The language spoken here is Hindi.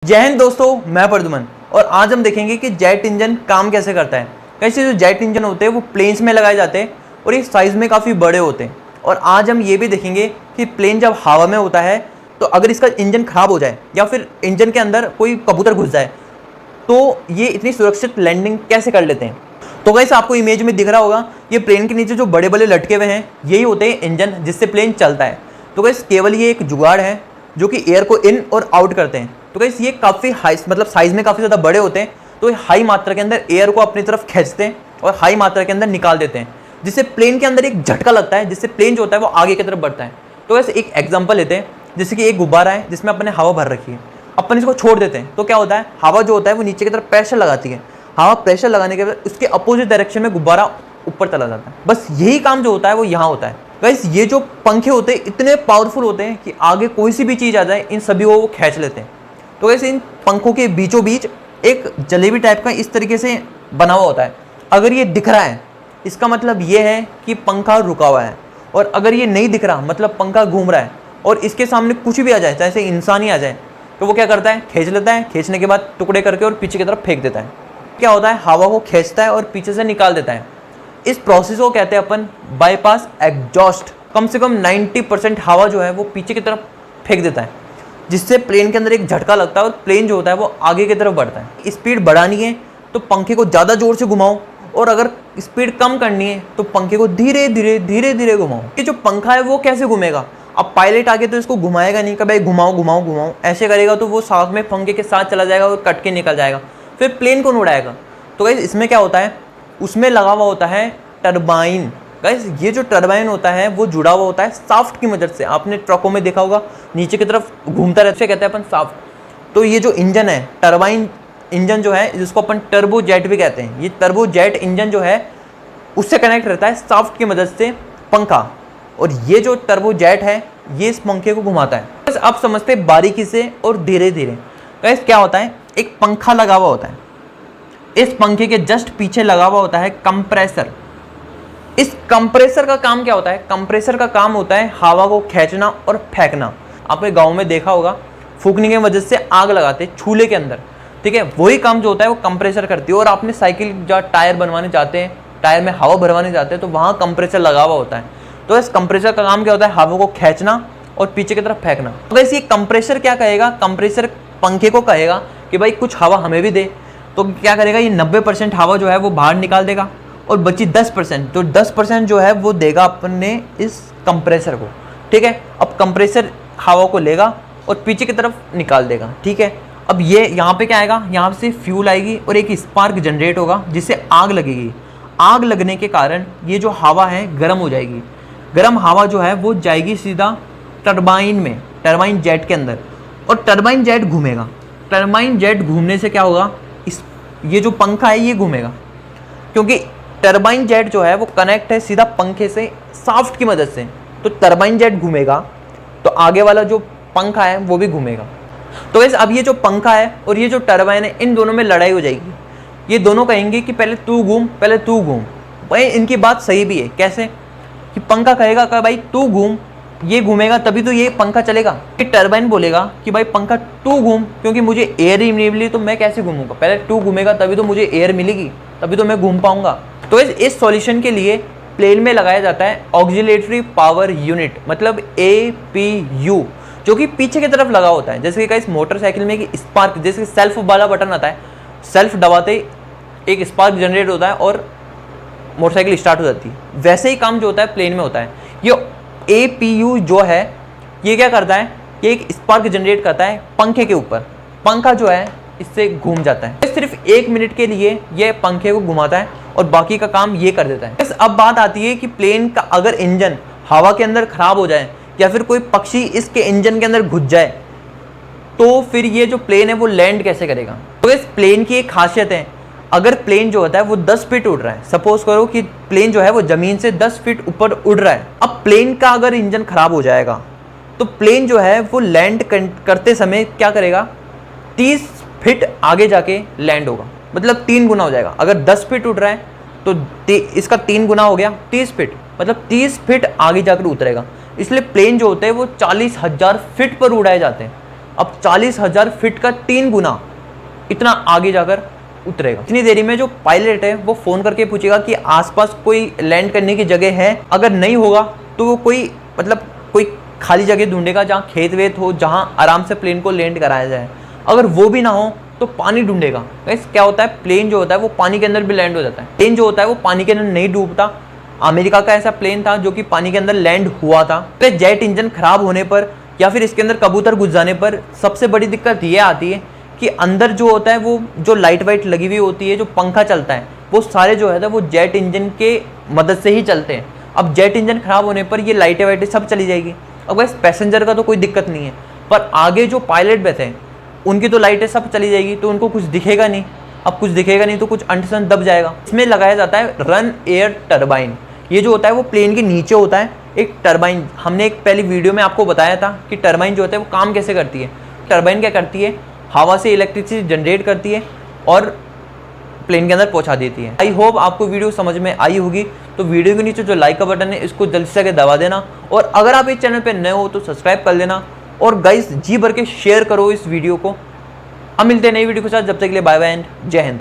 जय हिंद दोस्तों, मैं प्रद्युमन और आज हम देखेंगे कि जेट इंजन काम कैसे करता है। कैसे जो जेट इंजन होते हैं वो प्लेन्स में लगाए जाते हैं और ये साइज़ में काफ़ी बड़े होते हैं। और आज हम ये भी देखेंगे कि प्लेन जब हवा में होता है तो अगर इसका इंजन ख़राब हो जाए या फिर इंजन के अंदर कोई कबूतर घुस जाए तो ये इतनी सुरक्षित लैंडिंग कैसे कर लेते हैं। तो गाइस आपको इमेज में दिख रहा होगा, ये प्लेन के नीचे जो बड़े बड़े लटके हुए हैं यही होते हैं इंजन जिससे प्लेन चलता है। तो गाइस केवल ये एक जुगाड़ है जो कि एयर को इन और आउट करते हैं। तो गाइस ये काफ़ी हाई मतलब साइज़ में काफ़ी ज़्यादा बड़े होते हैं, तो ये हाई मात्रा के अंदर एयर को अपनी तरफ खींचते हैं और हाई मात्रा के अंदर निकाल देते हैं, जिससे प्लेन के अंदर एक झटका लगता है, जिससे प्लेन जो होता है वो आगे की तरफ बढ़ता है। तो वैसे एक एग्जांपल लेते हैं, जैसे कि एक गुब्बारा है जिसमें अपने हवा भर रखी है, अपन इसको छोड़ देते हैं तो क्या होता है, हवा जो होता है वो नीचे की तरफ प्रेशर लगाती है। हवा प्रेशर लगाने के बाद उसके अपोजिट डायरेक्शन में गुब्बारा ऊपर चला जाता है। बस यही काम जो होता है वो यहाँ होता है। गाइस ये जो पंखे होते हैं इतने पावरफुल होते हैं कि आगे कोई सी भी चीज़ आ जाए इन सभी को वो खींच लेते हैं। तो गाइस इन पंखों के बीचों बीच एक जलेबी टाइप का इस तरीके से बना हुआ होता है। अगर ये दिख रहा है इसका मतलब ये है कि पंखा रुका हुआ है, और अगर ये नहीं दिख रहा मतलब पंखा घूम रहा है और इसके सामने कुछ भी आ जाए, चाहे इंसान ही आ जाए, तो वो क्या करता है, खींच लेता है। खींचने के बाद टुकड़े करके और पीछे की तरफ फेंक देता है। क्या होता है, हवा को खींचता है और पीछे से निकाल देता है। इस प्रोसेस को कहते हैं अपन बाईपास एग्जॉस्ट। कम से कम 90% हवा जो है वो पीछे की तरफ फेंक देता है, जिससे प्लेन के अंदर एक झटका लगता है और प्लेन जो होता है वो आगे की तरफ बढ़ता है। स्पीड बढ़ानी है तो पंखे को ज़्यादा जोर से घुमाओ, और अगर स्पीड कम करनी है तो पंखे को धीरे धीरे धीरे धीरे घुमाओ। ये जो पंखा है वो कैसे घूमेगा, अब पायलट आगे तो इसको घुमाएगा नहीं कि भाई घुमाओ घुमाओ घुमाओ, ऐसे करेगा तो वो साथ में पंखे के साथ चला जाएगा और कट के निकल जाएगा, फिर प्लेन कौन उड़ाएगा। तो गाइस इसमें क्या होता है, उसमें लगा हुआ होता है टरबाइन। गाइस ये जो टरबाइन होता है वो जुड़ा हुआ होता है शाफ्ट की मदद से। आपने ट्रकों में देखा होगा नीचे की तरफ घूमता रहता है, कहते हैं अपन शाफ्ट। तो ये जो इंजन है, टरबाइन इंजन जो है, जिसको अपन टर्बो जेट भी कहते हैं, ये टर्बो जेट इंजन जो है उससे कनेक्ट रहता है शाफ्ट की मदद से पंखा, और ये जो टर्बो जेट है ये इस पंखे को घुमाता है। बस अब समझते हैं बारीकी से और धीरे धीरे। गाइस क्या होता है, एक पंखा लगा हुआ होता है, इस पंखे के जस्ट पीछे लगा हुआ होता है कंप्रेसर। इस कंप्रेसर का काम क्या होता है, कंप्रेसर का काम होता है हवा को खींचना और फेंकना। आपने गांव में देखा होगा, फूकने की वजह से आग लगाते हैं चूल्हे के अंदर, ठीक है, वही काम जो होता है वो कंप्रेसर करती है। और आपने साइकिल जहाँ टायर बनवाने जाते हैं, टायर में हवा भरवाने जाते हैं, तो वहाँ कंप्रेसर लगा हुआ होता है। तो इस कंप्रेसर का काम क्या होता है, हवा को खींचना और पीछे की तरफ फेंकना। तो वैसे ये कंप्रेसर क्या कहेगा, कंप्रेसर पंखे को कहेगा कि भाई कुछ हवा हमें भी दे। तो क्या करेगा, ये 90% हवा जो है वो बाहर निकाल देगा और बची 10%, तो 10% जो है वो देगा अपने इस कंप्रेसर को, ठीक है। अब कंप्रेसर हवा को लेगा और पीछे की तरफ निकाल देगा, ठीक है। अब ये यहाँ पे क्या आएगा, यहाँ से फ्यूल आएगी और एक स्पार्क जनरेट होगा जिससे आग लगेगी। आग लगने के कारण ये जो हवा है गर्म हो जाएगी। गर्म हवा जो है वो जाएगी सीधा टरबाइन में, टरबाइन जेट के अंदर, और टरबाइन जेट घूमेगा। टरबाइन जेट घूमने से क्या होगा, ये जो पंखा है ये घूमेगा, क्योंकि टरबाइन जेट जो है वो कनेक्ट है सीधा पंखे से शाफ्ट की मदद से। तो टरबाइन जेट घूमेगा तो आगे वाला जो पंखा है वो भी घूमेगा। तो वैसे अब ये जो पंखा है और ये जो टरबाइन है, इन दोनों में लड़ाई हो जाएगी। ये दोनों कहेंगे कि पहले तू घूम, पहले तू घूम। भाई इनकी बात सही भी है। कैसे कि पंखा कहेगा कि भाई तू घूम, ये घूमेगा तभी तो ये पंखा चलेगा। कि टरबाइन बोलेगा कि भाई पंखा तू घूम, क्योंकि मुझे एयर ही नहीं मिली तो मैं कैसे घूमूंगा, पहले तू घूमेगा तभी तो मुझे एयर मिलेगी, तभी तो मैं घूम पाऊंगा। तो इस सॉल्यूशन के लिए प्लेन में लगाया जाता है ऑक्सिलरी पावर यूनिट, मतलब APU, जो कि पीछे की तरफ लगा होता है। जैसे कि इस मोटरसाइकिल में एक स्पार्क, जैसे सेल्फ वाला बटन आता है, सेल्फ दबाते एक स्पार्क जनरेट होता है और मोटरसाइकिल स्टार्ट हो जाती है, वैसे ही काम जो होता है प्लेन में होता है। ये APU जो है ये क्या करता है, ये एक स्पार्क जनरेट करता है पंखे के ऊपर। पंखा जो है इससे घूम जाता है। सिर्फ 1 मिनट के लिए ये पंखे को घुमाता है और बाकी का काम ये कर देता है। बस अब बात आती है कि प्लेन का अगर इंजन हवा के अंदर खराब हो जाए या फिर कोई पक्षी इसके इंजन के अंदर घुस जाए तो फिर ये जो प्लेन है वो लैंड कैसे करेगा। तो इस प्लेन की एक खासियत है, अगर प्लेन जो होता है वो 10 फीट उड़ रहा है, सपोज करो कि प्लेन जो है वो ज़मीन से 10 फीट ऊपर उड़ रहा है। अब प्लेन का अगर इंजन खराब हो जाएगा तो प्लेन जो है वो लैंड करते समय क्या करेगा, 30 फीट आगे जाके लैंड होगा, मतलब 3 गुना हो जाएगा। अगर 10 फीट उड़ रहा है तो इसका 3 गुना हो गया 30 फीट, मतलब 30 फीट आगे जाकर उतरेगा। इसलिए प्लेन जो होते हैं वो 40,000 फीट पर उड़ाए जाते हैं। अब 40,000 फीट का 3 गुना इतना आगे जाकर उतरेगा। इतनी देरी में जो पायलट है वो फ़ोन करके पूछेगा कि आसपास कोई लैंड करने की जगह है। अगर नहीं होगा तो वो कोई खाली जगह ढूंढेगा जहाँ खेत वेत हो, जहाँ आराम से प्लेन को लैंड कराया जाए। अगर वो भी ना हो तो पानी ढूंढेगा। गाइस क्या होता है, प्लेन जो होता है वो पानी के अंदर भी लैंड हो जाता है। प्लेन जो होता है वो पानी के अंदर नहीं डूबता। अमेरिका का ऐसा प्लेन था जो कि पानी के अंदर लैंड हुआ था। तो जेट इंजन खराब होने पर या फिर इसके अंदर कबूतर घुस जाने पर सबसे बड़ी दिक्कत ये आती है कि अंदर जो होता है वो जो लाइट वाइट लगी हुई होती है, जो पंखा चलता है, वो सारे जो है वो जेट इंजन के मदद से ही चलते हैं। अब जेट इंजन खराब होने पर ये लाइटें वाइटें सब चली जाएगी। अब वैसे पैसेंजर का तो कोई दिक्कत नहीं है, पर आगे जो पायलट बैठे हैं उनकी तो लाइटें सब चली जाएगी, तो उनको कुछ दिखेगा नहीं। अब कुछ दिखेगा नहीं तो कुछ अंट दब जाएगा। इसमें लगाया जाता है रन एयर टरबाइन। ये जो होता है वो प्लेन के नीचे होता है एक टरबाइन। हमने एक पहली वीडियो में आपको बताया था कि टरबाइन जो होता है वो काम कैसे करती है। टरबाइन क्या करती है, हवा से इलेक्ट्रिसिटी जनरेट करती है और प्लेन के अंदर पहुंचा देती है। आई होप आपको वीडियो समझ में आई होगी। तो वीडियो के नीचे जो लाइक का बटन है इसको जल्दी से आगे दबा देना, और अगर आप इस चैनल पे नए हो तो सब्सक्राइब कर लेना, और गाइस जी भर के शेयर करो इस वीडियो को। हम मिलते हैं नई वीडियो के साथ, जब तक के लिए बाय बाय एंड जय हिंद।